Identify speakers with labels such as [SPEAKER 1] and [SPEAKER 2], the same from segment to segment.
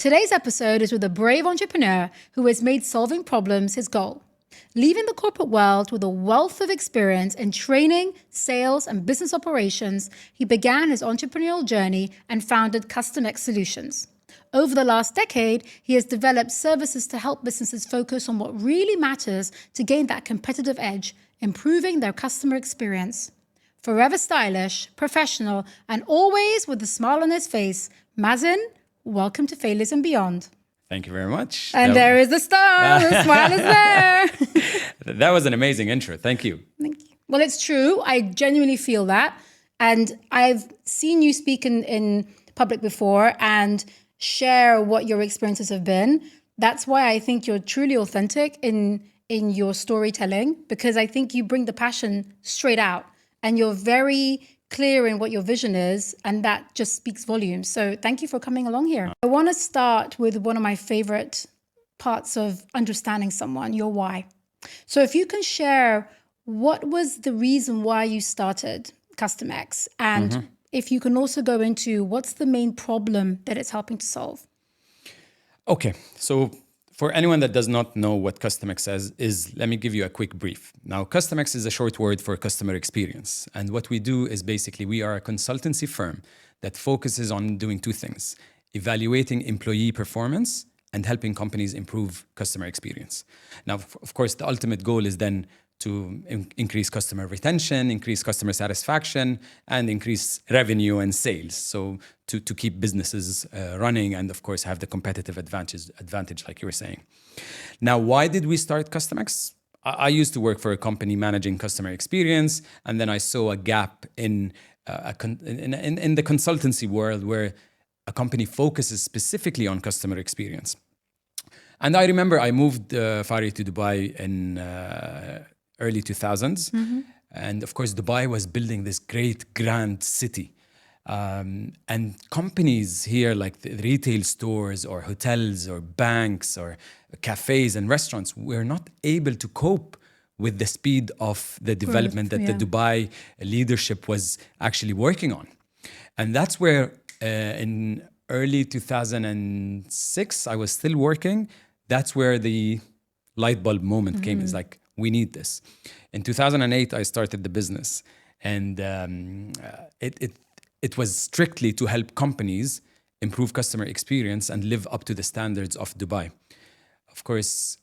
[SPEAKER 1] Today's episode is with a brave entrepreneur who has made solving problems his goal. Leaving the corporate world with a wealth of experience in training, sales, and business operations, he began his entrepreneurial journey and founded Customex Solutions. Over the last decade, he has developed services to help businesses focus on what really matters to gain that competitive edge, improving their customer experience. Forever stylish, professional, and always with a smile on his face, Mazin, welcome to Failures and Beyond.
[SPEAKER 2] Thank you very much.
[SPEAKER 1] And there is the star, the smile is there.
[SPEAKER 2] That was an amazing intro. Thank you.
[SPEAKER 1] Thank you. Well, it's true. I genuinely feel that. And I've seen you speak in public before and share what your experiences have been. That's why I think you're truly authentic in your storytelling, because I think you bring the passion straight out and you're very clear in what your vision is, and that just speaks volumes. So thank you for coming along here. I want to start with one of my favorite parts of understanding someone, your why. So if you can share, what was the reason why you started Customex? And if you can also go into what's the main problem that it's helping to solve?
[SPEAKER 2] Okay, so for anyone that does not know what Customex is, let me give you a quick brief. Now, Customex is a short word for customer experience. And what we do is basically we are a consultancy firm that focuses on doing two things: evaluating employee performance and helping companies improve customer experience. Now, of course, the ultimate goal is then to increase customer retention, increase customer satisfaction, and increase revenue and sales. So to keep businesses running and, of course, have the competitive advantage, like you were saying. Now, why did we start Customex? I used to work for a company managing customer experience, and then I saw a gap in the consultancy world where a company focuses specifically on customer experience. And I remember I moved Fari to Dubai in early 2000s. And of course, Dubai was building this great grand city. And companies here like the retail stores or hotels or banks or cafes and restaurants were not able to cope with the speed of the development that the Dubai leadership was actually working on. And that's where in early 2006, I was still working. That's where the light bulb moment came. It's like, we need this. In 2008, I started the business, and it was strictly to help companies improve customer experience and live up to the standards of Dubai. Of course,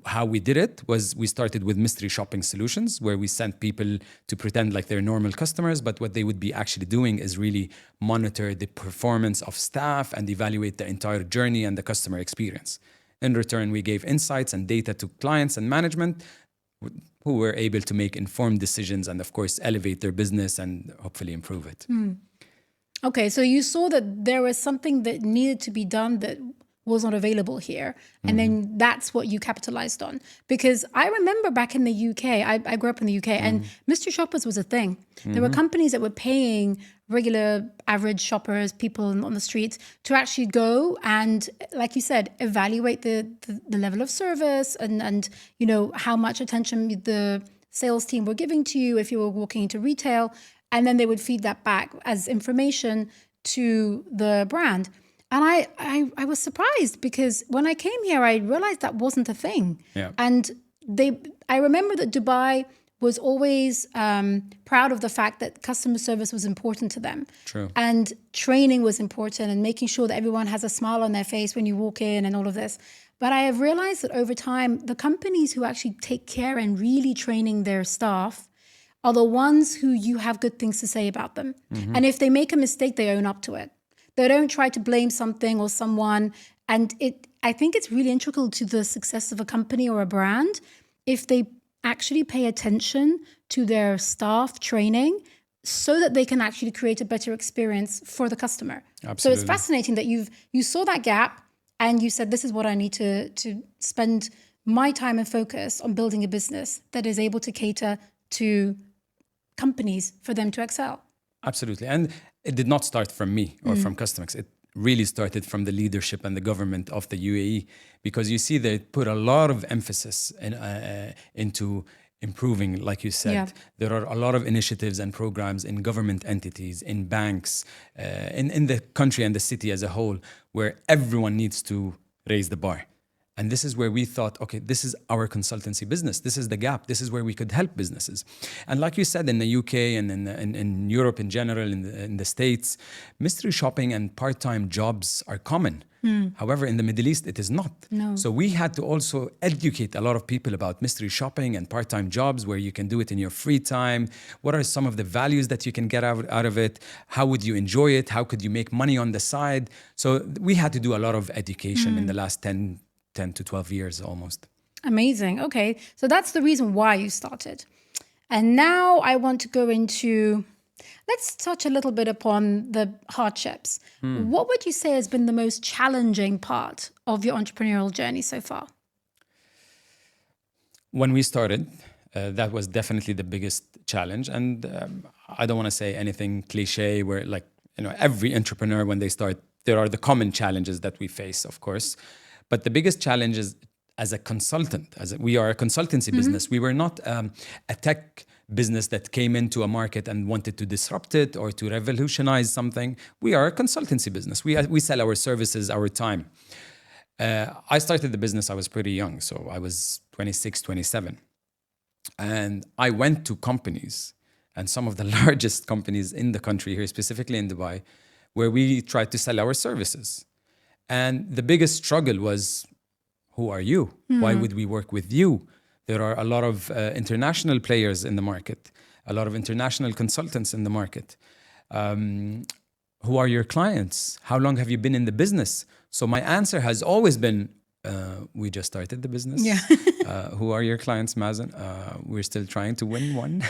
[SPEAKER 2] how we did it was we started with mystery shopping solutions, where we sent people to pretend like they're normal customers, but what they would be actually doing is really monitor the performance of staff and evaluate the entire journey and the customer experience. In return, we gave insights and data to clients and management who were able to make informed decisions and, of course, elevate their business and hopefully improve it.
[SPEAKER 1] Okay, so you saw that there was something that needed to be done that was not available here. And then that's what you capitalized on. Because I remember back in the UK, I grew up in the UK, and mystery shoppers was a thing. There were companies that were paying regular average shoppers, people on the streets, to actually go and, like you said, evaluate the level of service and you know how much attention the sales team were giving to you if you were walking into retail. And then they would feed that back as information to the brand. And I was surprised, because when I came here, I realized that wasn't a thing.
[SPEAKER 2] Yeah.
[SPEAKER 1] And I remember that Dubai was always proud of the fact that customer service was important to them.
[SPEAKER 2] True.
[SPEAKER 1] And training was important, and making sure that everyone has a smile on their face when you walk in and all of this. But I have realized that over time, the companies who actually take care and really training their staff are the ones who you have good things to say about them. And if they make a mistake, they own up to it. They don't try to blame something or someone. And I think it's really integral to the success of a company or a brand if they actually pay attention to their staff training, so that they can actually create a better experience for the customer.
[SPEAKER 2] Absolutely.
[SPEAKER 1] So it's fascinating that you saw that gap and you said, this is what I need to spend my time and focus on, building a business that is able to cater to companies for them to excel.
[SPEAKER 2] Absolutely. And it did not start from me or from Customex. It really started from the leadership and the government of the UAE, because you see they put a lot of emphasis into improving, like you said.
[SPEAKER 1] Yeah.
[SPEAKER 2] There are a lot of initiatives and programs in government entities, in banks, in the country and the city as a whole, where everyone needs to raise the bar. And this is where we thought, okay, this is our consultancy business. This is the gap. This is where we could help businesses. And like you said, in the UK and in Europe in general, in the States, mystery shopping and part-time jobs are common. However, in the Middle East, it is not.
[SPEAKER 1] No.
[SPEAKER 2] So we had to also educate a lot of people about mystery shopping and part-time jobs where you can do it in your free time. What are some of the values that you can get out of it? How would you enjoy it? How could you make money on the side? So we had to do a lot of education in the last 10 to 12 years almost.
[SPEAKER 1] Amazing. Okay. So that's the reason why you started. And now I want to go into, let's touch a little bit upon the hardships. What would you say has been the most challenging part of your entrepreneurial journey so far?
[SPEAKER 2] When we started, that was definitely the biggest challenge. And I don't want to say anything cliche where, like, every entrepreneur, when they start, there are the common challenges that we face, of course. But the biggest challenge is as a consultant, we are a consultancy business. We were not a tech business that came into a market and wanted to disrupt it or to revolutionize something. We are a consultancy business. We sell our services, our time. I started the business, I was pretty young. So I was 26, 27. And I went to companies, and some of the largest companies in the country here, specifically in Dubai, where we tried to sell our services. And the biggest struggle was, who are you? Why would we work with you? There are a lot of international players in the market, a lot of international consultants in the market. Who are your clients? How long have you been in the business? So my answer has always been, we just started the business.
[SPEAKER 1] Yeah.
[SPEAKER 2] Who are your clients, Mazin? We're still trying to win one.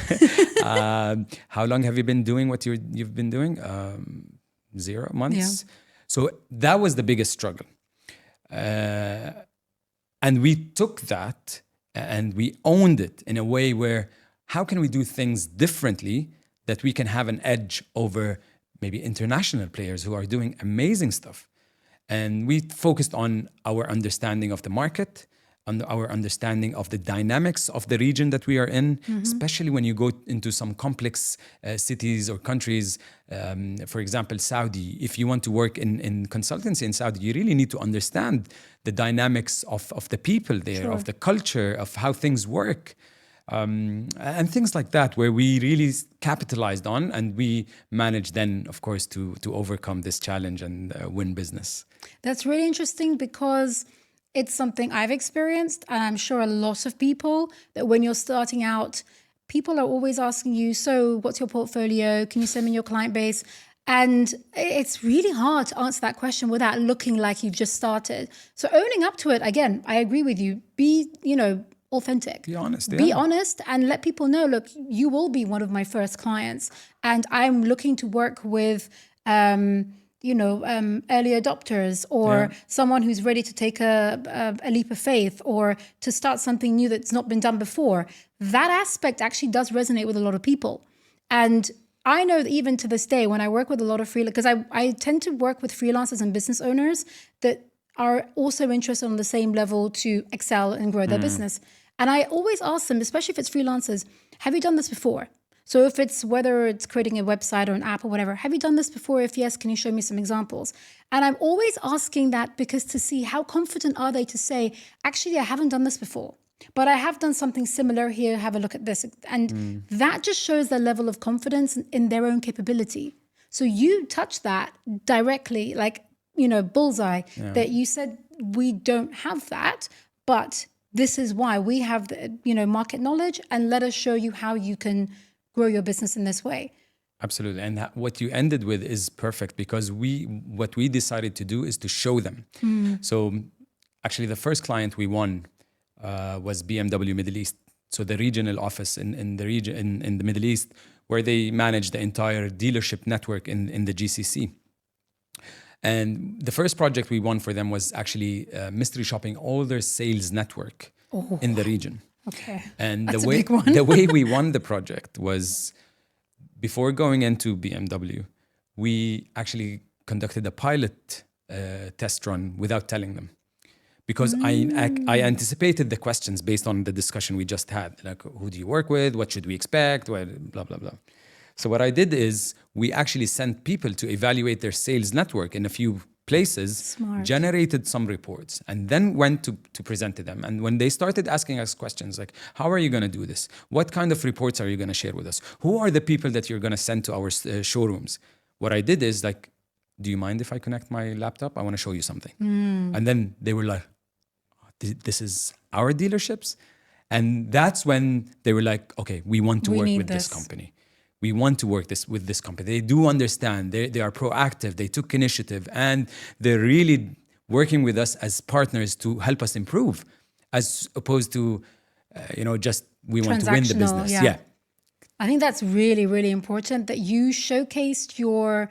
[SPEAKER 2] How long have you been doing what you've been doing? 0 months.
[SPEAKER 1] Yeah.
[SPEAKER 2] So that was the biggest struggle. And we took that and we owned it in a way where, how can we do things differently that we can have an edge over maybe international players who are doing amazing stuff? And we focused on our understanding of the market, on our understanding of the dynamics of the region that we are in, especially when you go into some complex cities or countries. For example, Saudi. If you want to work in consultancy in Saudi, you really need to understand the dynamics of the people there,
[SPEAKER 1] Sure.
[SPEAKER 2] of the culture, of how things work. And things like that, where we really capitalized on, and we managed then, of course, to overcome this challenge and win business.
[SPEAKER 1] That's really interesting because it's something I've experienced, and I'm sure a lot of people, that when you're starting out, people are always asking you, so what's your portfolio? Can you send me your client base? And it's really hard to answer that question without looking like you've just started. So owning up to it, again, I agree with you. Be, authentic.
[SPEAKER 2] Be honest.
[SPEAKER 1] Be
[SPEAKER 2] Yeah.
[SPEAKER 1] honest and let people know, look, you will be one of my first clients. And I'm looking to work with, early adopters, or someone who's ready to take a leap of faith, or to start something new that's not been done before. That aspect actually does resonate with a lot of people. And I know that even to this day, when I work with a lot of freelancers, because I tend to work with freelancers and business owners that are also interested on the same level to excel and grow their business. And I always ask them, especially if it's freelancers, have you done this before? So if it's, whether it's creating a website or an app or whatever, have you done this before? If yes, can you show me some examples? And I'm always asking that because to see how confident are they to say, actually, I haven't done this before, but I have done something similar here. Have a look at this. And that just shows their level of confidence in their own capability. So you touch that directly, like, bullseye, that you said, we don't have that, but this is why we have the, market knowledge, and let us show you how you can grow your business in this way.
[SPEAKER 2] Absolutely. And what you ended with is perfect, because what we decided to do is to show them. So actually the first client we won was BMW Middle East. So the regional office in the region, in the Middle East, where they manage the entire dealership network in the GCC. And the first project we won for them was actually mystery shopping all their sales network in the region.
[SPEAKER 1] Okay.
[SPEAKER 2] And
[SPEAKER 1] That's
[SPEAKER 2] the
[SPEAKER 1] a
[SPEAKER 2] way
[SPEAKER 1] big one.
[SPEAKER 2] the way we won the project was, before going into BMW, we actually conducted a pilot test run without telling them. because I anticipated the questions based on the discussion we just had. Like, who do you work with? What should we expect? Blah, blah, blah. So what I did is we actually sent people to evaluate their sales network in a few places,
[SPEAKER 1] Smart.
[SPEAKER 2] generated some reports, and then went to present to them. And when they started asking us questions like, how are you going to do this? What kind of reports are you going to share with us? Who are the people that you're going to send to our showrooms? What I did is like, do you mind if I connect my laptop? I want to show you something. And then they were like, this is our dealerships? And that's when they were like, okay, we want to work with this company. We want to work with this company. They do understand. They are proactive. They took initiative, and they're really working with us as partners to help us improve, as opposed to, just we want to win the business. Yeah.
[SPEAKER 1] I think that's really, really important that you showcased your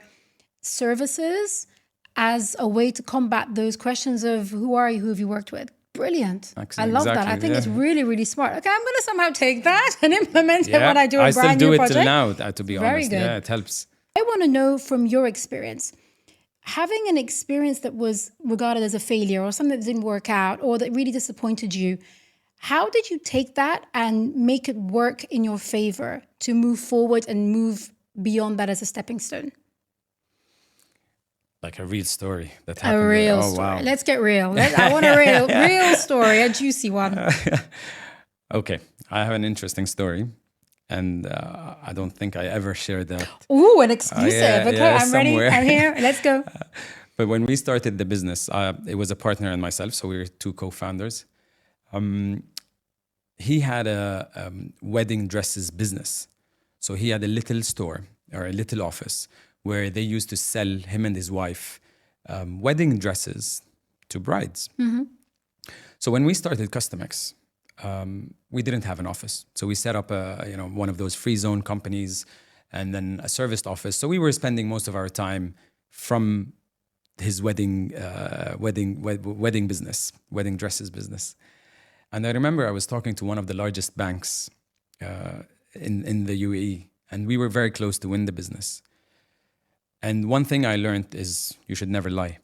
[SPEAKER 1] services as a way to combat those questions of who are you, who have you worked with? Brilliant.
[SPEAKER 2] Excellent.
[SPEAKER 1] I love that. I think it's really, really smart. Okay, I'm going to somehow take that and implement it when I do a brand new project.
[SPEAKER 2] I still do it till now, to be honest.
[SPEAKER 1] Very good.
[SPEAKER 2] Yeah, it helps.
[SPEAKER 1] I want to know from your experience, having an experience that was regarded as a failure or something that didn't work out or that really disappointed you, how did you take that and make it work in your favor to move forward and move beyond that as a stepping stone?
[SPEAKER 2] Like a real story that happened.
[SPEAKER 1] A real story. Wow. Let's get real. I want a real story, a juicy one.
[SPEAKER 2] Okay. I have an interesting story. And I don't think I ever shared that.
[SPEAKER 1] Ooh, an exclusive. Okay, I'm
[SPEAKER 2] somewhere.
[SPEAKER 1] Ready. I'm here. Let's go.
[SPEAKER 2] But when we started the business, it was a partner and myself. So we were two co-founders. He had a wedding dresses business. So he had a little store or a little office where they used to sell, him and his wife, wedding dresses to brides. Mm-hmm. So when we started Customex, we didn't have an office. So we set up one of those free zone companies and then a serviced office. So we were spending most of our time from his wedding business, wedding dresses business. And I remember I was talking to one of the largest banks in the UAE, and we were very close to win the business. And one thing I learned is you should never lie.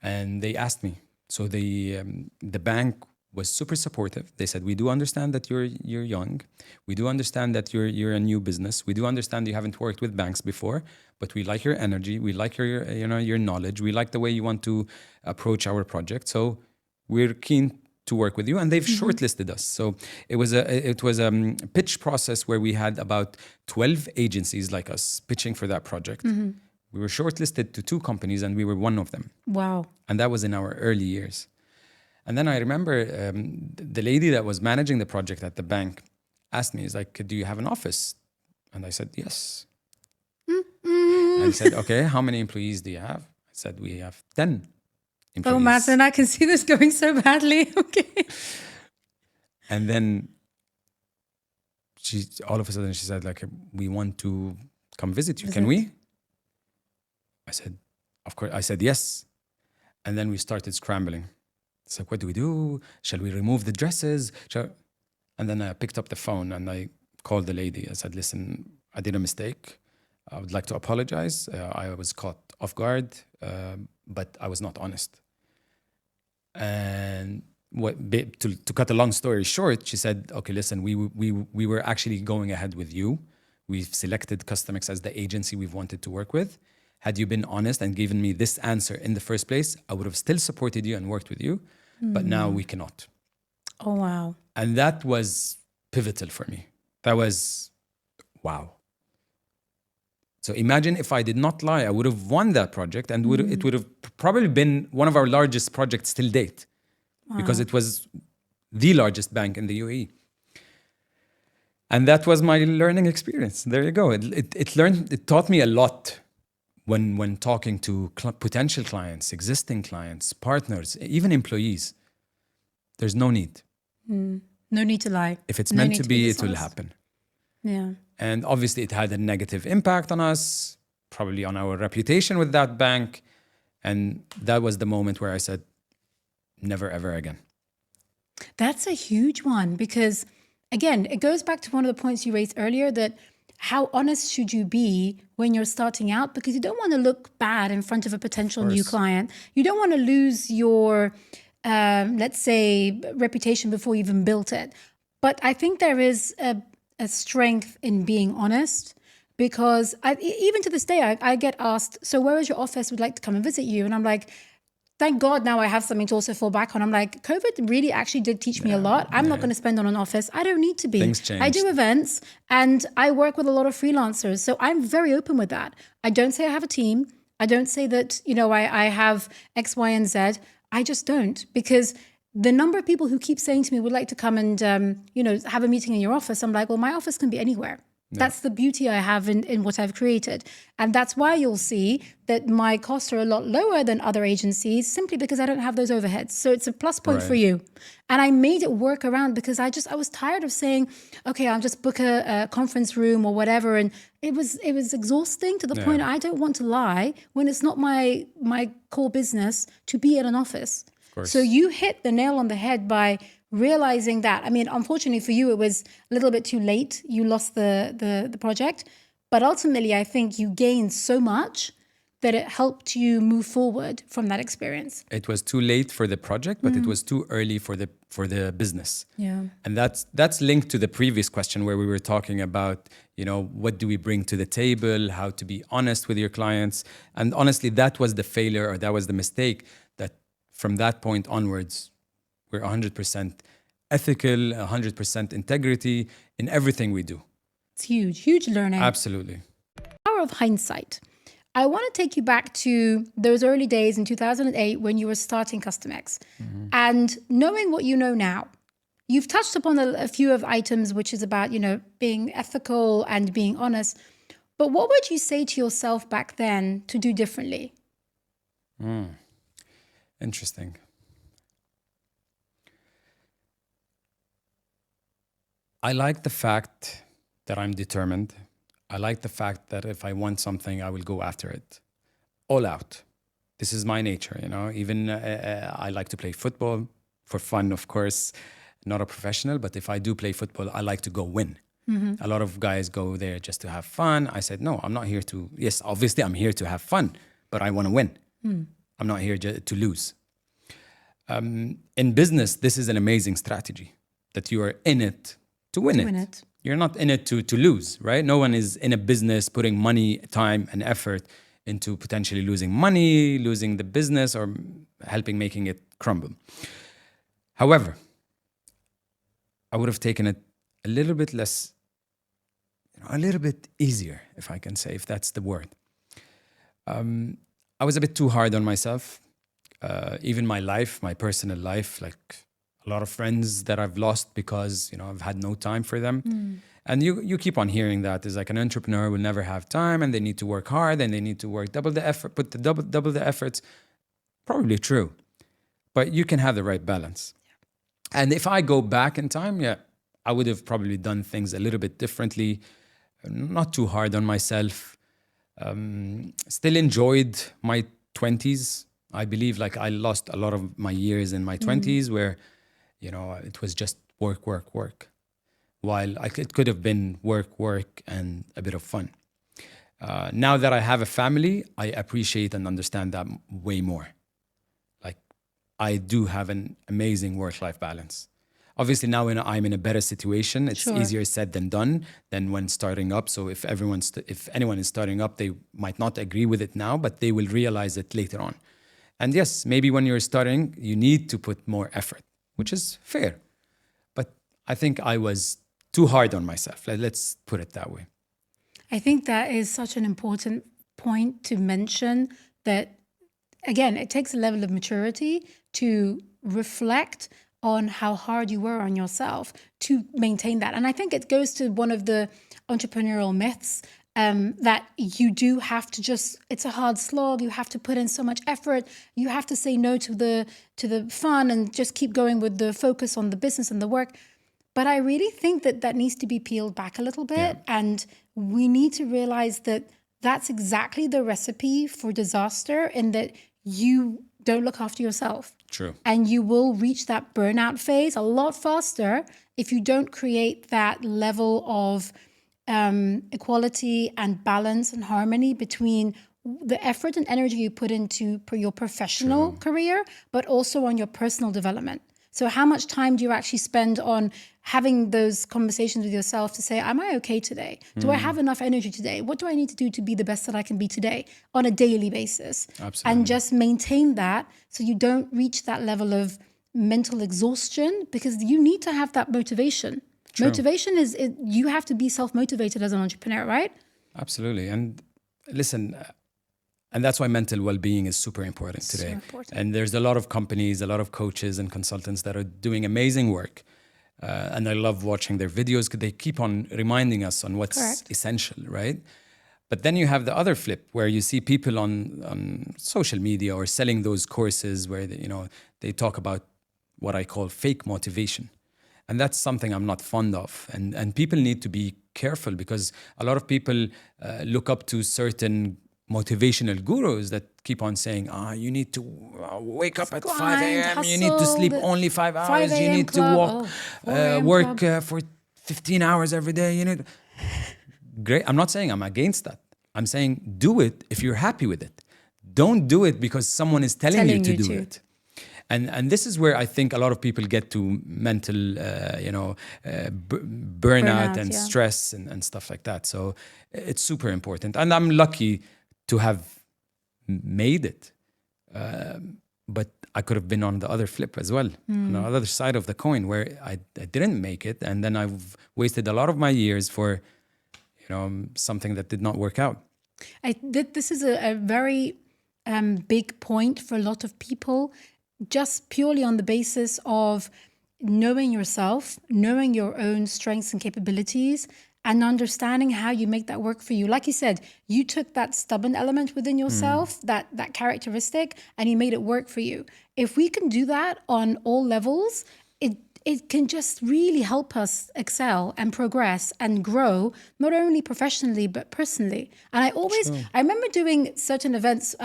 [SPEAKER 2] And they asked me. So the bank was super supportive. They said, we do understand that you're young. We do understand that you're a new business. We do understand you haven't worked with banks before, but we like your energy. We like your knowledge. We like the way you want to approach our project. So we're keen to work with you, and they've shortlisted us. So it was a pitch process where we had about 12 agencies like us pitching for that project. Mm-hmm. We were shortlisted to 2 companies, and we were one of them.
[SPEAKER 1] Wow!
[SPEAKER 2] And that was in our early years. And then I remember the lady that was managing the project at the bank asked me, "Is like, do you have an office?" And I said, "Yes." Mm-hmm. And said, "Okay, how many employees do you have?" I said, "We have 10." Employees.
[SPEAKER 1] Oh, Mazin, I can see this going so badly. Okay.
[SPEAKER 2] And then all of a sudden she said, like, we want to come visit you. Can we? I said, of course. I said, yes. And then we started scrambling. It's like, what do we do? Shall we remove the dresses? And then I picked up the phone and I called the lady. I said, listen, I did a mistake. I would like to apologize. I was caught off guard, but I was not honest. And to cut a long story short, she said, okay, listen, we were actually going ahead with you. We've selected Customex as the agency we've wanted to work with. Had you been honest and given me this answer in the first place, I would have still supported you and worked with you. But now we cannot.
[SPEAKER 1] Oh, wow.
[SPEAKER 2] And that was pivotal for me. That was, wow. So imagine if I did not lie, I would have won that project, and it would have probably been one of our largest projects till date. Wow. Because it was the largest bank in the UAE. And that was my learning experience. There you go. It taught me a lot when talking to potential clients, existing clients, partners, even employees. There's no need.
[SPEAKER 1] No need to lie.
[SPEAKER 2] If it's meant to be, it will happen.
[SPEAKER 1] Yeah.
[SPEAKER 2] And obviously it had a negative impact on us, probably on our reputation with that bank. And that was the moment where I said, never, ever again.
[SPEAKER 1] That's a huge one because, again, it goes back to one of the points you raised earlier that how honest should you be when you're starting out? Because you don't want to look bad in front of a potential new client. You don't want to lose your, let's say, reputation before you even built it. But I think there is a strength in being honest, because even to this day, I get asked, so where is your office? We'd like to come and visit you. And I'm like, thank God now I have something to also fall back on. I'm like, COVID really actually did teach me a lot. I'm not going to spend on an office. I don't need to be.
[SPEAKER 2] Things changed.
[SPEAKER 1] I do events and I work with a lot of freelancers. So I'm very open with that. I don't say I have a team. I don't say that, I have X, Y, and Z. I just don't, because the number of people who keep saying to me, would like to come and, have a meeting in your office. I'm like, well, my office can be anywhere. That's the beauty I have in what I've created. And that's why you'll see that my costs are a lot lower than other agencies, simply because I don't have those overheads. So it's a plus point for you. And I made it work around, because I was tired of saying, okay, I'll just book a conference room or whatever. And it was exhausting to the point I don't want to lie when it's not my core business to be at an office. So you hit the nail on the head by realizing that. I mean, unfortunately for you, it was a little bit too late. You lost the project. But ultimately, I think you gained so much that it helped you move forward from that experience.
[SPEAKER 2] It was too late for the project, but it was too early for the business.
[SPEAKER 1] Yeah.
[SPEAKER 2] And that's linked to the previous question where we were talking about, what do we bring to the table, how to be honest with your clients. And honestly, that was the failure, or that was the mistake, that from that point onwards, we're 100% ethical, 100% integrity in everything we do.
[SPEAKER 1] It's huge learning.
[SPEAKER 2] Absolutely.
[SPEAKER 1] Power of hindsight. I want to take you back to those early days in 2008 when you were starting Customex. And knowing what you know now, you've touched upon a few of items, which is about, being ethical and being honest. But what would you say to yourself back then to do differently?
[SPEAKER 2] Interesting. I like the fact that I'm determined. I like the fact that if I want something, I will go after it. All out. This is my nature, Even I like to play football for fun, of course. Not a professional, but if I do play football, I like to go win. A lot of guys go there just to have fun. I said, no, I'm not here to... Yes, obviously I'm here to have fun, but I want to win. I'm not here to lose. In business, this is an amazing strategy, that you are in it to win it. You're not in it to lose, right? No one is in a business putting money, time, and effort into potentially losing money, losing the business, or making it crumble. However, I would have taken it a little bit less, a little bit easier, if I can say, if that's the word. I was a bit too hard on myself. Even my life, my personal life, like a lot of friends that I've lost because, I've had no time for them. And you keep on hearing that. It's like an entrepreneur will never have time, and they need to work hard, and they need to work double the effort, put the double the efforts. Probably true. But you can have the right balance. And if I go back in time, I would have probably done things a little bit differently, not too hard on myself. Still enjoyed my 20s. I believe I lost a lot of my years in my 20s where, it was just work. While it could have been work, and a bit of fun. Now that I have a family, I appreciate and understand that way more. I do have an amazing work-life balance. Obviously, now when I'm in a better situation, it's easier said than done than when starting up. So if anyone is starting up, they might not agree with it now, but they will realize it later on. And yes, maybe when you're starting, you need to put more effort, which is fair. But I think I was too hard on myself. Let's put it that way.
[SPEAKER 1] I think that is such an important point to mention, that, again, it takes a level of maturity to reflect on how hard you were on yourself to maintain that. And I think it goes to one of the entrepreneurial myths, that you do have to it's a hard slog. You have to put in so much effort. You have to say no to the fun and just keep going with the focus on the business and the work. But I really think that needs to be peeled back a little bit. And we need to realize that that's exactly the recipe for disaster, in that you don't look after yourself.
[SPEAKER 2] True.
[SPEAKER 1] And you will reach that burnout phase a lot faster if you don't create that level of equality and balance and harmony between the effort and energy you put into your professional career, but also on your personal development. So how much time do you actually spend on having those conversations with yourself to say, am I okay today? Do I have enough energy today? What do I need to do to be the best that I can be today on a daily basis?
[SPEAKER 2] Absolutely.
[SPEAKER 1] And just maintain that so you don't reach that level of mental exhaustion, because you need to have that motivation. Motivation you have to be self-motivated as an entrepreneur, right?
[SPEAKER 2] Absolutely. And listen, and that's why mental well-being is super important today.
[SPEAKER 1] So important.
[SPEAKER 2] And there's a lot of companies, a lot of coaches and consultants that are doing amazing work. And I love watching their videos because they keep on reminding us on what's essential, right? But then you have the other flip where you see people on social media or selling those courses where they talk about what I call fake motivation. And that's something I'm not fond of. And people need to be careful because a lot of people look up to certain motivational gurus that keep on saying, you need to wake up at 5 a.m., you need to sleep only 5 hours, you need to work for 15 hours every day. Great. I'm not saying I'm against that. I'm saying do it if you're happy with it. Don't do it because someone is telling you to do it. And this is where I think a lot of people get to mental, burnout and stress and stuff like that. So it's super important. And I'm lucky to have made it. But I could have been on the other flip as well, on the other side of the coin where I didn't make it. And then I've wasted a lot of my years for, something that did not work out.
[SPEAKER 1] This is a very big point for a lot of people, just purely on the basis of knowing yourself, knowing your own strengths and capabilities, and understanding how you make that work for you. Like you said, you took that stubborn element within yourself, that characteristic, and you made it work for you. If we can do that on all levels, it can just really help us excel and progress and grow, not only professionally, but personally. And I remember doing certain events,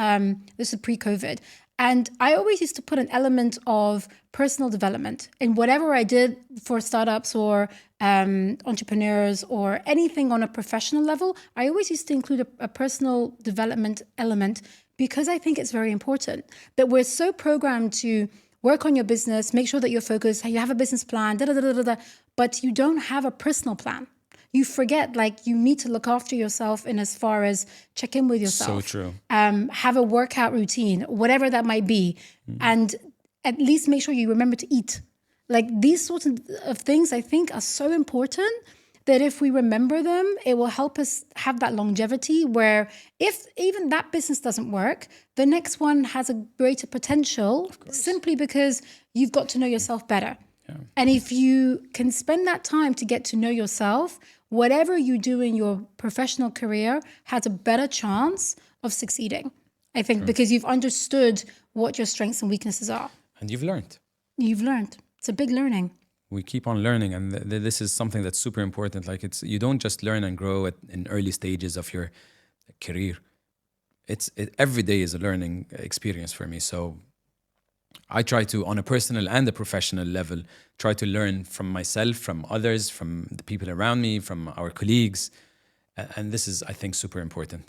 [SPEAKER 1] this is pre-COVID, and I always used to put an element of personal development in whatever I did for startups or entrepreneurs or anything on a professional level. I always used to include a personal development element because I think it's very important that we're so programmed to work on your business, make sure that you're focused, you have a business plan, but you don't have a personal plan. You forget, you need to look after yourself in as far as check in with yourself.
[SPEAKER 2] So true.
[SPEAKER 1] Have a workout routine, whatever that might be. And at least make sure you remember to eat. These sorts of things, I think, are so important that if we remember them, it will help us have that longevity where if even that business doesn't work, the next one has a greater potential simply because you've got to know yourself better. Yeah. And if you can spend that time to get to know yourself, whatever you do in your professional career has a better chance of succeeding, I think, because you've understood what your strengths and weaknesses are.
[SPEAKER 2] And you've learned.
[SPEAKER 1] You've learned. It's a big learning.
[SPEAKER 2] We keep on learning, and this is something that's super important. You don't just learn and grow in early stages of your career. Every day is a learning experience for me. So I try to, on a personal and a professional level, try to learn from myself, from others, from the people around me, from our colleagues. And this is, I think, super important.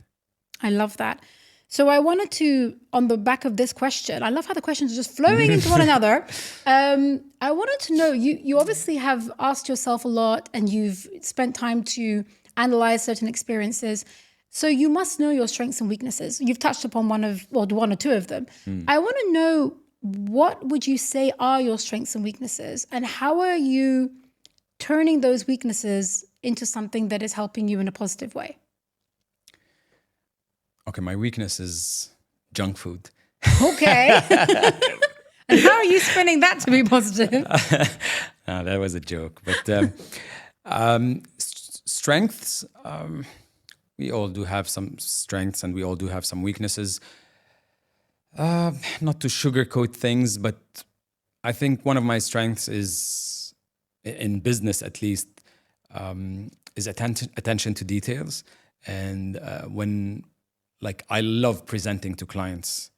[SPEAKER 1] I love that. So I wanted to, on the back of this question, I love how the questions are just flowing into one another. I wanted to know, you obviously have asked yourself a lot and you've spent time to analyze certain experiences. So you must know your strengths and weaknesses. You've touched upon one or two of them. I want to know, what would you say are your strengths and weaknesses? And how are you turning those weaknesses into something that is helping you in a positive way?
[SPEAKER 2] Okay, my weakness is junk food.
[SPEAKER 1] Okay. And how are you spinning that to be positive?
[SPEAKER 2] No, that was a joke. But strengths, we all do have some strengths and we all do have some weaknesses. Not to sugarcoat things, but I think one of my strengths is, in business at least, is attention to details. And I love presenting to clients.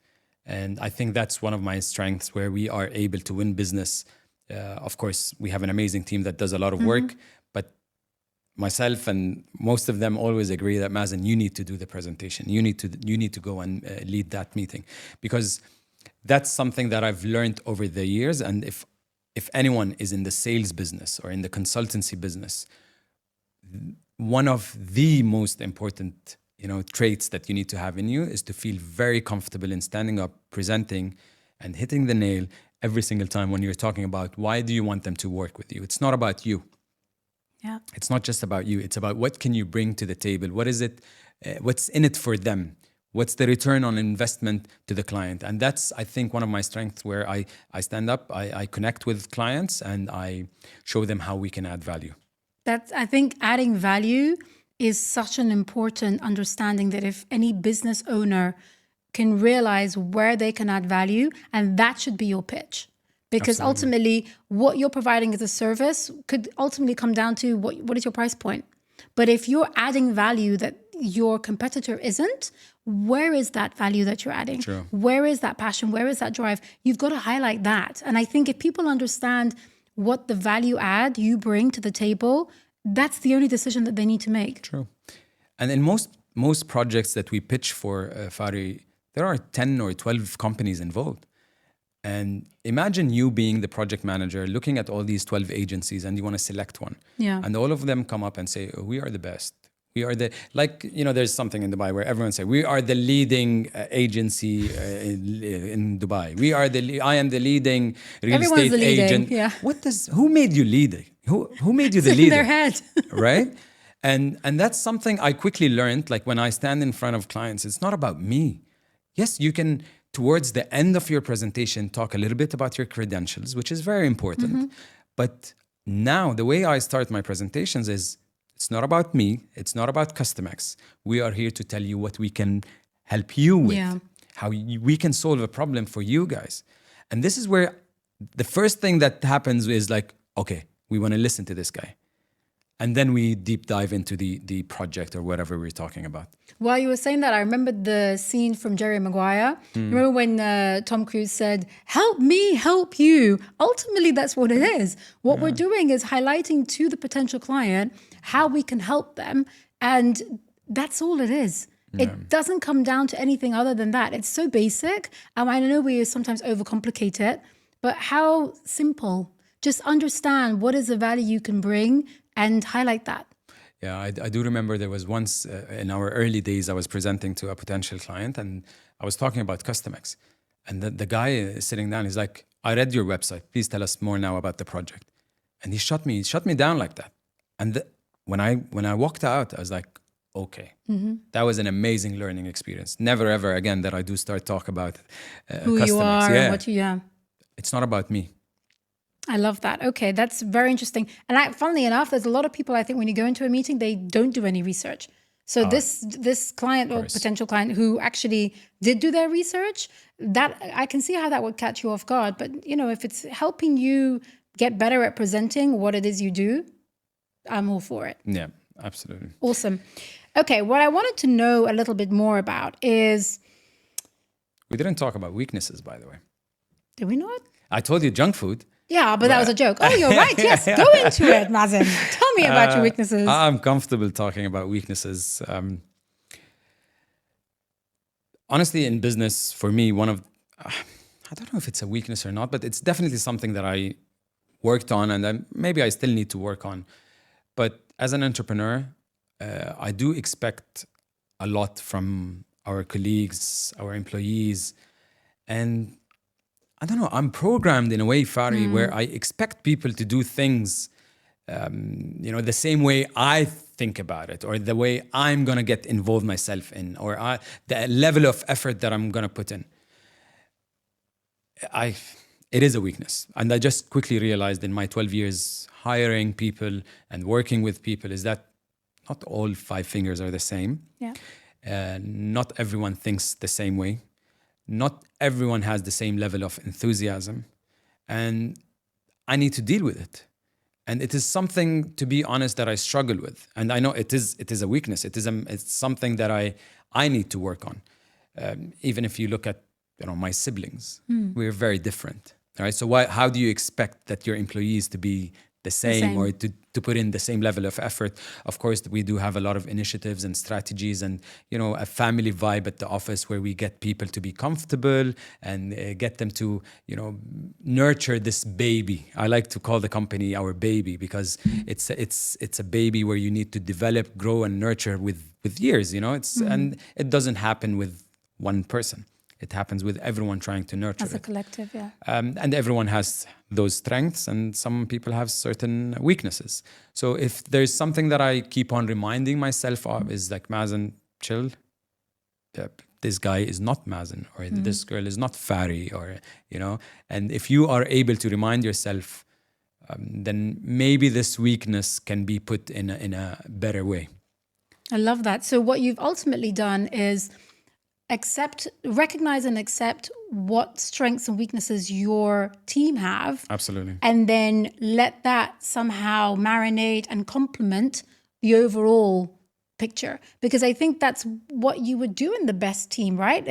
[SPEAKER 2] And I think that's one of my strengths where we are able to win business. Of course, we have an amazing team that does a lot of work, but myself and most of them always agree that Mazin, you need to do the presentation. You need to go and lead that meeting, because that's something that I've learned over the years. And if anyone is in the sales business or in the consultancy business, one of the most important traits that you need to have in you is to feel very comfortable in standing up, presenting, and hitting the nail every single time when you're talking about why do you want them to work with you. It's not about you.
[SPEAKER 1] Yeah.
[SPEAKER 2] It's not just about you. It's about what can you bring to the table? What is it? What's in it for them? What's the return on investment to the client? And that's, I think, one of my strengths, where I stand up, I connect with clients, and I show them how we can add value.
[SPEAKER 1] I think adding value is such an important understanding, that if any business owner can realize where they can add value, and that should be your pitch. Because ultimately, what you're providing as a service could ultimately come down to what is your price point. But if you're adding value that your competitor isn't, where is that value that you're adding?
[SPEAKER 2] True.
[SPEAKER 1] Where is that passion? Where is that drive? You've got to highlight that. And I think if people understand what the value add you bring to the table, that's the only decision that they need to make.
[SPEAKER 2] True. And in most projects that we pitch for, Fari, there are 10 or 12 companies involved. And imagine you being the project manager, looking at all these 12 agencies, and you want to select one.
[SPEAKER 1] Yeah.
[SPEAKER 2] And all of them come up and say, oh, we are the best. We are there's something in Dubai where everyone say, we are the leading agency in Dubai. I am the leading real
[SPEAKER 1] Everyone's
[SPEAKER 2] estate
[SPEAKER 1] the leading,
[SPEAKER 2] agent.
[SPEAKER 1] yeah.
[SPEAKER 2] Who made you leader? Who made you the
[SPEAKER 1] It's
[SPEAKER 2] leader?
[SPEAKER 1] in their head.
[SPEAKER 2] Right? And that's something I quickly learned. Like when I stand in front of clients, it's not about me. Yes, you can, towards the end of your presentation, talk a little bit about your credentials, which is very important.
[SPEAKER 1] Mm-hmm.
[SPEAKER 2] But now the way I start my presentations is, it's not about me. It's not about Customex. We are here to tell you what we can help you with, how we can solve a problem for you guys. And this is where the first thing that happens is like, okay, we want to listen to this guy. And then we deep dive into the project or whatever we're talking about.
[SPEAKER 1] While you were saying that, I remembered the scene from Jerry Maguire. Remember when Tom Cruise said, help me, help you? Ultimately, that's what it is. What we're doing is highlighting to the potential client how we can help them. And that's all it is. It doesn't come down to anything other than that. It's so basic. I know we sometimes overcomplicate it, but how simple. Just understand what is the value you can bring and highlight that.
[SPEAKER 2] Yeah, I do remember there was once in our early days, I was presenting to a potential client and I was talking about Customex. And the guy is sitting down, he's like, I read your website. Please tell us more now about the project. And he shut me down like that. And when I walked out, I was like, okay, that was an amazing learning experience. Never, ever again that I do start talk about
[SPEAKER 1] who
[SPEAKER 2] Customex.
[SPEAKER 1] you are and what you,
[SPEAKER 2] It's not about me.
[SPEAKER 1] I love that. Okay, that's very interesting. And funnily enough, there's a lot of people, I think, when you go into a meeting, they don't do any research. So this client or potential client who actually did do their research, that I can see how that would catch you off guard. But if it's helping you get better at presenting what it is you do, I'm all for it.
[SPEAKER 2] Yeah, absolutely.
[SPEAKER 1] Awesome. Okay, what I wanted to know a little bit more about is...
[SPEAKER 2] We didn't talk about weaknesses, by the way.
[SPEAKER 1] Did we not?
[SPEAKER 2] I told you junk food.
[SPEAKER 1] Yeah, but that was a joke. Oh, you're right. Yes, go into it, Mazin. Tell me about your weaknesses.
[SPEAKER 2] I'm comfortable talking about weaknesses. Honestly, in business, for me, I don't know if it's a weakness or not, but it's definitely something that I worked on and maybe I still need to work on. But as an entrepreneur, I do expect a lot from our colleagues, our employees, and I don't know, I'm programmed in a way, Fari, where I expect people to do things, the same way I think about it, or the way I'm going to get involved myself in, or the level of effort that I'm going to put in. It is a weakness. And I just quickly realized in my 12 years hiring people and working with people is that not all 5 fingers are the same.
[SPEAKER 1] Yeah.
[SPEAKER 2] Not everyone thinks the same way. Not everyone has the same level of enthusiasm, and I need to deal with it. And it is something, to be honest, that I struggle with. And I know it is a weakness. It's something that I need to work on. Even if you look at my siblings, we're very different. All right. So how do you expect that your employees to be the same
[SPEAKER 1] same.
[SPEAKER 2] or to put in the same level of effort. Of course, we do have a lot of initiatives and strategies and, a family vibe at the office where we get people to be comfortable and get them to, nurture this baby. I like to call the company our baby because it's a baby where you need to develop, grow, and nurture with years. And it doesn't happen with one person. It happens with everyone trying to nurture
[SPEAKER 1] As a collective, yeah.
[SPEAKER 2] and everyone has those strengths and some people have certain weaknesses. So if there's something that I keep on reminding myself of is like, Mazin, chill. This guy is not Mazin, or this girl is not Fari, or, and if you are able to remind yourself, then maybe this weakness can be put in a better way.
[SPEAKER 1] I love that. So what you've ultimately done is recognize and accept what strengths and weaknesses your team have.
[SPEAKER 2] Absolutely.
[SPEAKER 1] And then let that somehow marinate and complement the overall picture. Because I think that's what you would do in the best team, right?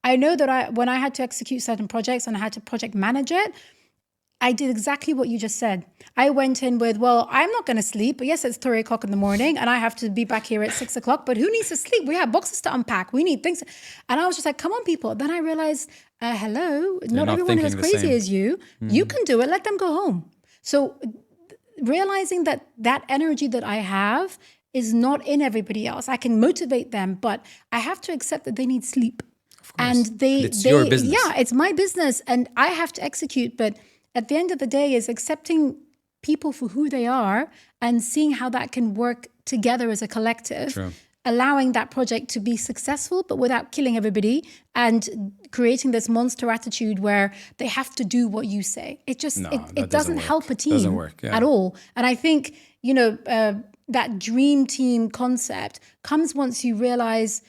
[SPEAKER 1] I know that when I had to execute certain projects and I had to project manage it, I did exactly what you just said. I went in with, well, I'm not going to sleep. Yes, it's 3 o'clock in the morning and I have to be back here at 6 o'clock, but who needs to sleep? We have boxes to unpack. We need things. And I was just like, come on, people. Then I realized, hello, not everyone is as crazy as you. You can do it. Let them go home. So realizing that energy that I have is not in everybody else. I can motivate them, but I have to accept that they need sleep. And
[SPEAKER 2] it's your business.
[SPEAKER 1] Yeah, it's my business and I have to execute. But at the end of the day is accepting people for who they are and seeing how that can work together as a collective.
[SPEAKER 2] True.
[SPEAKER 1] Allowing that project to be successful, but without killing everybody and creating this monster attitude where they have to do what you say. It just, it doesn't help a team at all. And I think, that dream team concept comes once you realize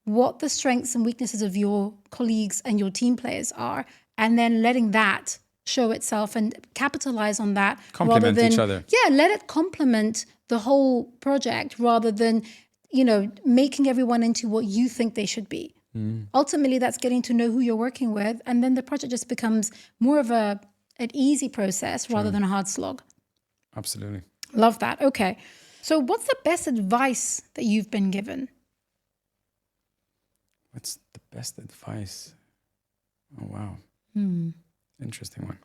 [SPEAKER 1] what the strengths and weaknesses of your colleagues and your team players are, and then letting that show itself and capitalize on that.
[SPEAKER 2] Complement each other.
[SPEAKER 1] Yeah, let it complement the whole project rather than, making everyone into what you think they should be. Ultimately, that's getting to know who you're working with. And then the project just becomes more of an easy process rather than a hard slog.
[SPEAKER 2] Absolutely.
[SPEAKER 1] Love that. Okay. So what's the best advice that you've been given?
[SPEAKER 2] What's the best advice? Oh, wow. Interesting one.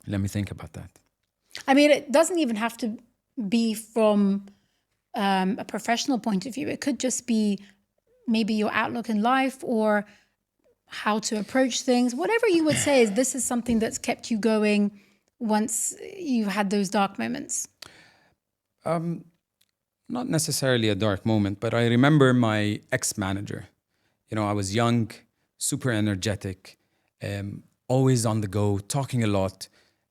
[SPEAKER 2] Let me think about that.
[SPEAKER 1] I mean, it doesn't even have to be from a professional point of view. It could just be maybe your outlook in life or how to approach things. Whatever you would say is this is something that's kept you going once you've had those dark moments.
[SPEAKER 2] Not necessarily a dark moment, but I remember my ex-manager. I was young, super energetic, always on the go, talking a lot.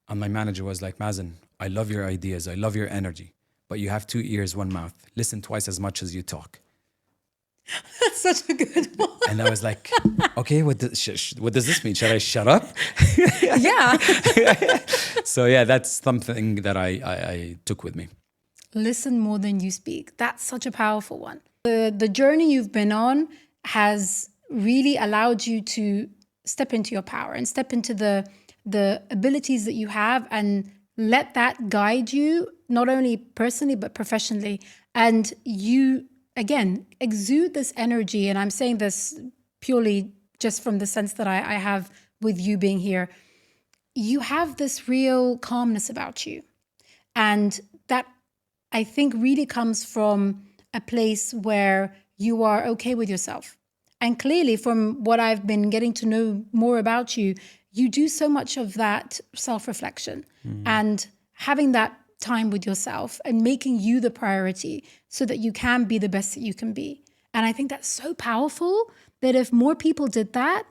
[SPEAKER 2] And my manager was like, Mazin, I love your ideas. I love your energy. But you have 2 ears, 1 mouth. Listen twice as much as you talk.
[SPEAKER 1] That's such a good one.
[SPEAKER 2] And I was like, okay, what does this mean? Should I shut up?
[SPEAKER 1] Yeah.
[SPEAKER 2] So yeah, that's something that I took with me.
[SPEAKER 1] Listen more than you speak. That's such a powerful one. The journey you've been on has really allowed you to step into your power and step into the abilities that you have and let that guide you, not only personally, but professionally. And you, again, exude this energy. And I'm saying this purely just from the sense that I have with you being here. You have this real calmness about you. And that, I think, really comes from a place where you are okay with yourself. And clearly, from what I've been getting to know more about you, you do so much of that self-reflection and having that time with yourself and making you the priority so that you can be the best that you can be. And I think that's so powerful that if more people did that,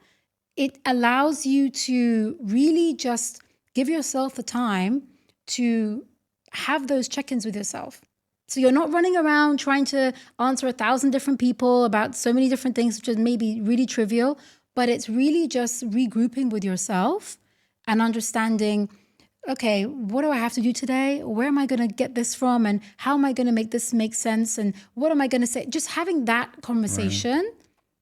[SPEAKER 1] it allows you to really just give yourself the time to have those check-ins with yourself. So you're not running around trying to answer 1,000 different people about so many different things, which is maybe really trivial, but it's really just regrouping with yourself and understanding, okay, what do I have to do today? Where am I going to get this from? And how am I going to make this make sense? And what am I going to say? Just having that conversation,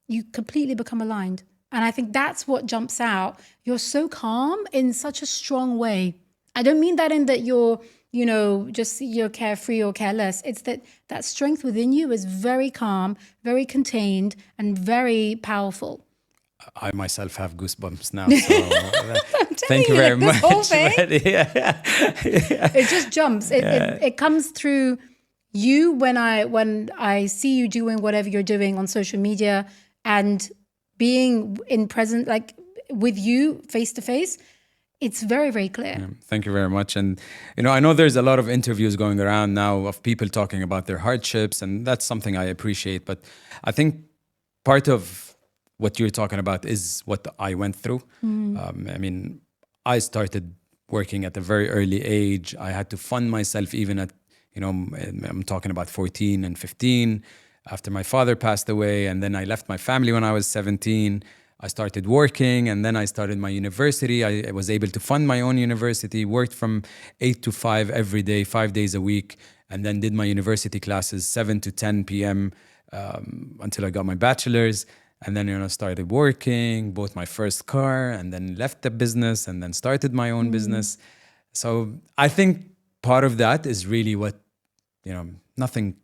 [SPEAKER 1] you completely become aligned. And I think that's what jumps out. You're so calm in such a strong way. I don't mean that in that you're you know, just you're carefree or careless. It's that strength within you is very calm, very contained, and very powerful.
[SPEAKER 2] I myself have goosebumps now. So thank you
[SPEAKER 1] you,
[SPEAKER 2] very
[SPEAKER 1] like, this
[SPEAKER 2] much.
[SPEAKER 1] whole thing,
[SPEAKER 2] Yeah.
[SPEAKER 1] it just jumps. It comes through you when I see you doing whatever you're doing on social media and being in present, like with you face to face. It's very, very clear.
[SPEAKER 2] Thank you very much. And, you know, I know there's a lot of interviews going around now of people talking about their hardships, and that's something I appreciate. But I think part of what you're talking about is what I went through. I mean, I started working at a very early age. I had to fund myself even at, you know, I'm talking about 14 and 15 after my father passed away. And then I left my family when I was 17. I started working, and then I started my university. I was able to fund my own university, worked from 8 to 5 every day, 5 days a week, and then did my university classes 7 to 10 p.m. Until I got my bachelor's. And then, you know, started working, bought my first car, and then left the business, and then started my own business. So I think part of that is really what, you know, nothing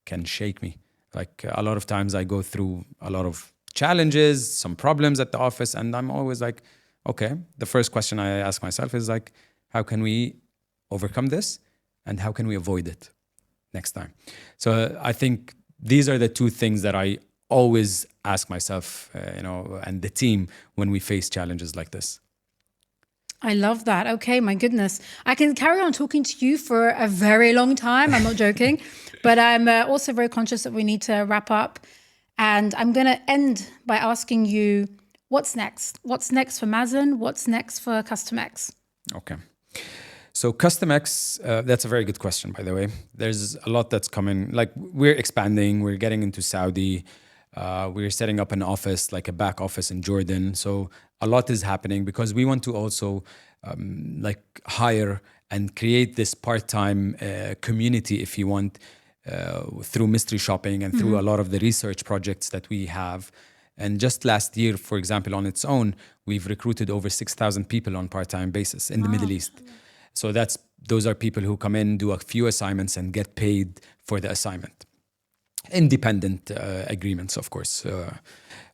[SPEAKER 2] can shake me. Like a lot of times I go through a lot of challenges, some problems at the office, and I'm always like, okay, the first question I ask myself is like, how can we overcome this, and how can we avoid it next time? So I think these are the two things that I always ask myself, you know, and the team when we face challenges like this.
[SPEAKER 1] I love that. Okay, my goodness. I can carry on talking to you for a very long time. I'm not joking, but I'm also very conscious that we need to wrap up. And I'm going to end by asking you, what's next? What's next for Mazin? What's next for Customex?
[SPEAKER 2] Okay. So Customex, that's a very good question, by the way. There's a lot that's coming. Like, we're expanding. We're getting into Saudi. We're setting up an office, like a back office in Jordan. So a lot is happening because we want to also like hire and create this part-time community, if you want, through mystery shopping and through a lot of the research projects that we have. And just last year, for example, on its own, we've recruited over 6,000 people on part-time basis in the Middle East. So those are people who come in, do a few assignments, and get paid for the assignment. Independent agreements, of course,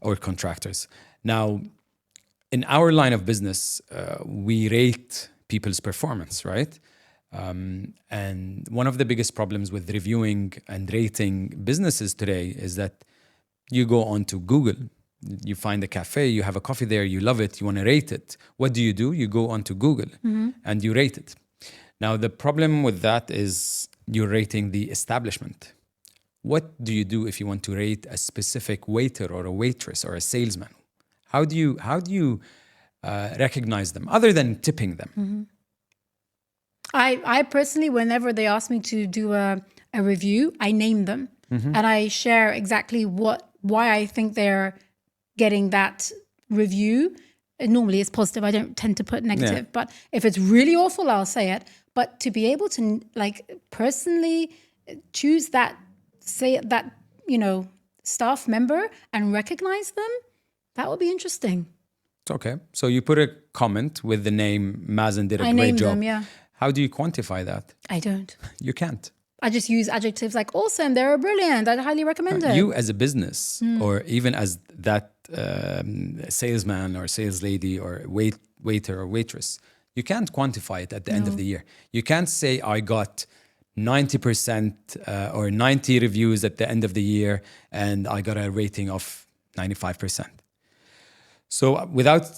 [SPEAKER 2] or contractors. Now, in our line of business, we rate people's performance, right? And one of the biggest problems with reviewing and rating businesses today is that you go onto Google, you find a cafe, you have a coffee there, you love it, you want to rate it. What do? You go onto Google and you rate it. Now, the problem with that is you're rating the establishment. What do you do if you want to rate a specific waiter or a waitress or a salesman? How do you recognize them other than tipping them?
[SPEAKER 1] I personally, whenever they ask me to do a review, I name them and I share exactly why I think they're getting that review. And normally it's positive. I don't tend to put negative, but if it's really awful, I'll say it. But to be able to like personally choose that, say that, you know, staff member and recognize them, that would be interesting.
[SPEAKER 2] Okay. So you put a comment with the name Mazin did a
[SPEAKER 1] I
[SPEAKER 2] great
[SPEAKER 1] name
[SPEAKER 2] job.
[SPEAKER 1] them, yeah.
[SPEAKER 2] How do you quantify that?
[SPEAKER 1] I don't.
[SPEAKER 2] You can't.
[SPEAKER 1] I just use adjectives like awesome, they're brilliant, I'd highly recommend it.
[SPEAKER 2] You as a business or even as that salesman or sales lady or waiter or waitress, you can't quantify it at the end of the year. You can't say I got 90% or 90 reviews at the end of the year and I got a rating of 95%. So without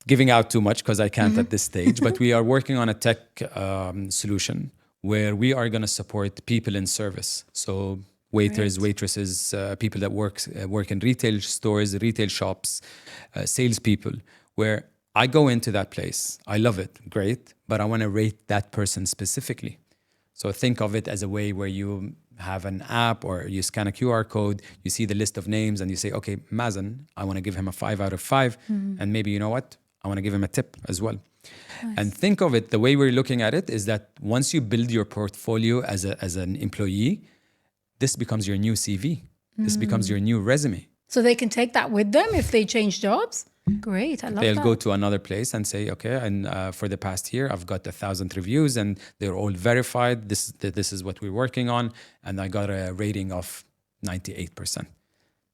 [SPEAKER 2] giving out too much, because I can't at this stage, but we are working on a tech solution where we are going to support people in service. So waiters, waitresses, people that work in retail stores, retail shops, salespeople, where I go into that place. I love it, great, but I want to rate that person specifically. So think of it as a way where you have an app or you scan a QR code, you see the list of names and you say, okay, Mazin, I want to give him a 5 out of 5. And maybe, you know what? I want to give him a tip as well. Nice. And think of it, the way we're looking at it is that once you build your portfolio as an employee, this becomes your new CV. This becomes your new resume.
[SPEAKER 1] So they can take that with them if they change jobs? Great, I love
[SPEAKER 2] They'll
[SPEAKER 1] that.
[SPEAKER 2] go to another place and say, okay, and for the past year, I've got 1,000 reviews and they're all verified. This is what we're working on. And I got a rating of 98%.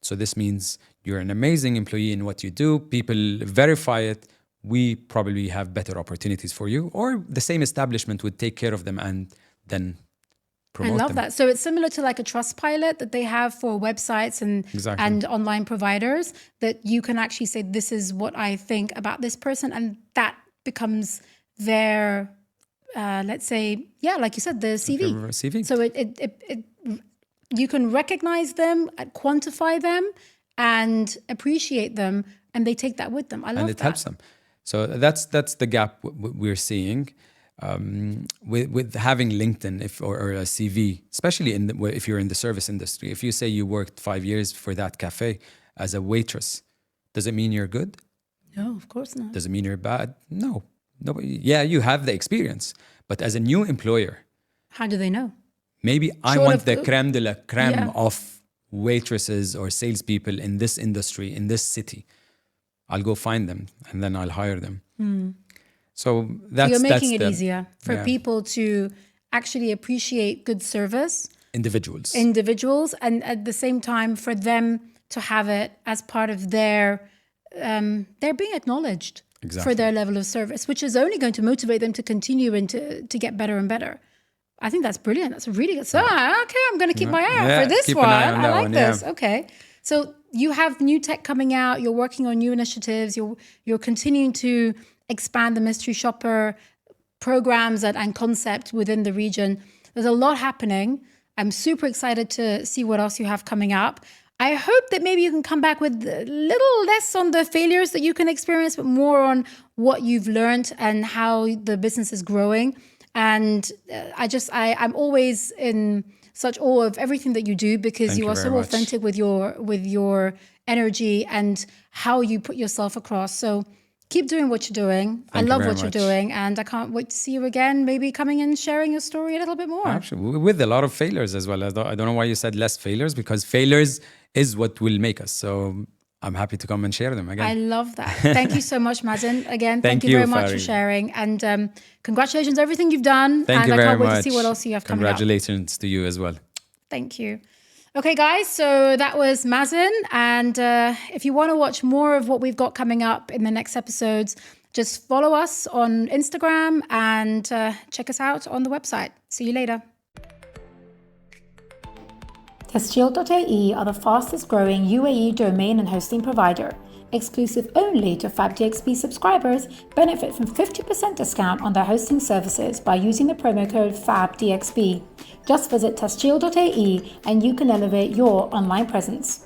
[SPEAKER 2] So this means you're an amazing employee in what you do. People verify it. We probably have better opportunities for you. Or the same establishment would take care of them and then promote them.
[SPEAKER 1] I love that. So it's similar to like a trust pilot that they have for websites and online providers, that you can actually say, this is what I think about this person. And that becomes their, let's say, yeah, like you said, the CV.
[SPEAKER 2] CV.
[SPEAKER 1] So you can recognize them, quantify them, and appreciate them, and they take that with them. I love that.
[SPEAKER 2] And it helps them. So that's the gap we're seeing. With having LinkedIn or a CV, especially if you're in the service industry. If you say you worked 5 years for that cafe as a waitress, does it mean you're good?
[SPEAKER 1] No, of course not.
[SPEAKER 2] Does it mean you're bad? No. Yeah, you have the experience, but as a new employer,
[SPEAKER 1] how do they know?
[SPEAKER 2] Maybe I want the creme de la creme of waitresses or salespeople in this industry, in this city. I'll go find them and then I'll hire them. So
[SPEAKER 1] you're making it easier for people to actually appreciate good service. Individuals, and at the same time for them to have it as part of they're being acknowledged for their level of service, which is only going to motivate them to continue and to get better and better. I think that's brilliant. That's really good. So, okay, I'm going to keep my eye out for this one. I like this. Yeah. Okay. So you have new tech coming out. You're working on new initiatives. You're continuing to expand the mystery shopper programs and concept within the region. There's a lot happening. I'm super excited to see what else you have coming up. I hope that maybe you can come back with a little less on the failures that you can experience, but more on what you've learned and how the business is growing. And I'm always in such awe of everything that you do, because you are so authentic with your energy and how you put yourself across. So keep doing what you're doing. I love what you're doing, and I can't wait to see you again, maybe coming and sharing your story a little bit more.
[SPEAKER 2] Absolutely. With a lot of failures as well. I don't know why you said less failures, because failures is what will make us. So I'm happy to come and share them again.
[SPEAKER 1] I love that. Thank you so much, Mazin. Again, thank you very much for sharing. And congratulations on everything you've done.
[SPEAKER 2] Thank you very much.
[SPEAKER 1] And I can't wait to see what else you have coming up.
[SPEAKER 2] Congratulations to you as well.
[SPEAKER 1] Thank you. Okay, guys, so that was Mazin. And if you want to watch more of what we've got coming up in the next episodes, just follow us on Instagram and check us out on the website. See you later. Tasjil.ae are the fastest growing UAE domain and hosting provider. Exclusive only to FabDXP subscribers, benefit from 50% discount on their hosting services by using the promo code FabDXP. Just visit tasjil.ae and you can elevate your online presence.